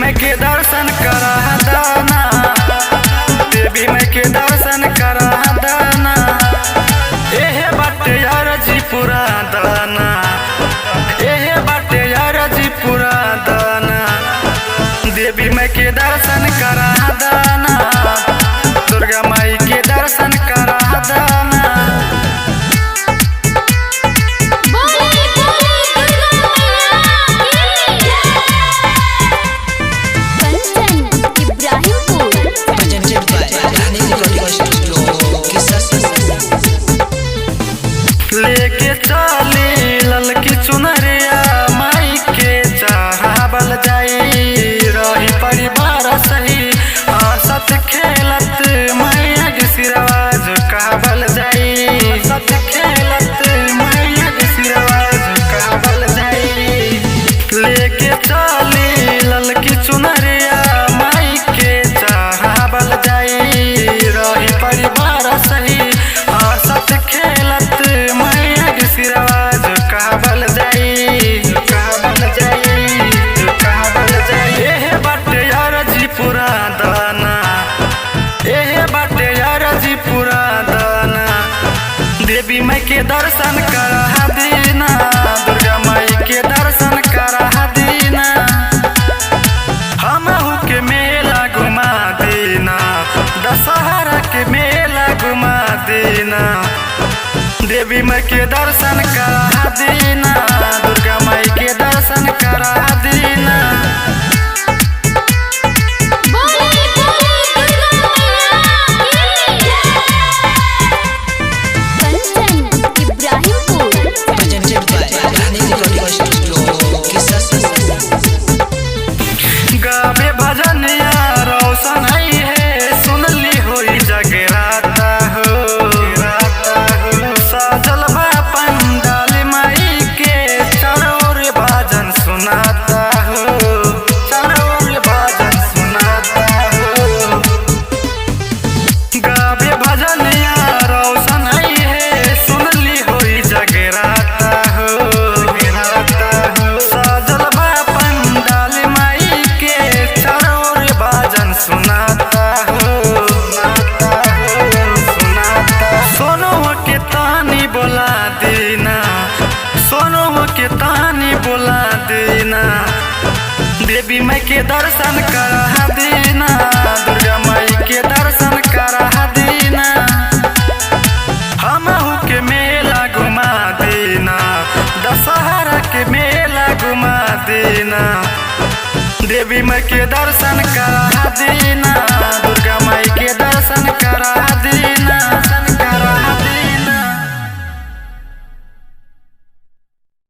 माई के दर्शन करा दाना, देवी माई के दर्शन करा दाना। एहे बाटे यार जी पूरा दाना, एहे बाटे यार जी पूरा दाना। देवी माई के दर्शन करा दाना, दुर्गा माई के दर्शन करा दाना। लेके चली ललकी चुनरिया माई के चढ़ावल जाई, रही परिवार सही हंसत खेलत मैया के सिरवा झुकावल जाई, हंसत खेलत मैया के सिरवा झुकावल जाई। लेके चली ललकी चुनरिया माई के चढ़ावल जाई, रही परिवार सही हंसत खेलत सिरवा झुकावल जाई, झुकावल जाई, झुकावल जाई। एहे बाटे यार जी पूरा दाना, एहे बाटे यार जी पूरा दाना। देवी माई के दर्शन करा दीना, दुर्गा माई के दर्शन करा दीना। हमहू के मेला घुमा देना, दशहरा के मेला घुमा देना। देवी माई के दर्शन करा दीना, दुर्गा माई के दर्शन करा दीना। गावे भजनिया रोशन आई है, सुनली होई जगराता हो। सजल बा पंडाल माई के, चारों ओर भजन सुनाता हो, चारों ओर भजन सुनाता हो। गावे भजनिया रोशन आई है, सुनली होई जगराता हो, जगराता हो। सजल बा पंडाल माई के, चारों ओर भजन सुनाता हो, सुनाता हो, सुनाता। सोनू के तानी बोला देना, सोनू के तानी बोला देना। देवी माई के दर्शन करा देना, दुर्गा माई के दर्शन करा देना। हमहू के मेला घुमा देना, दशहरा के मेला घुमा देना। देवी माई के दर्शन करा देना, दुर्गा माई के दर्शन करा देना।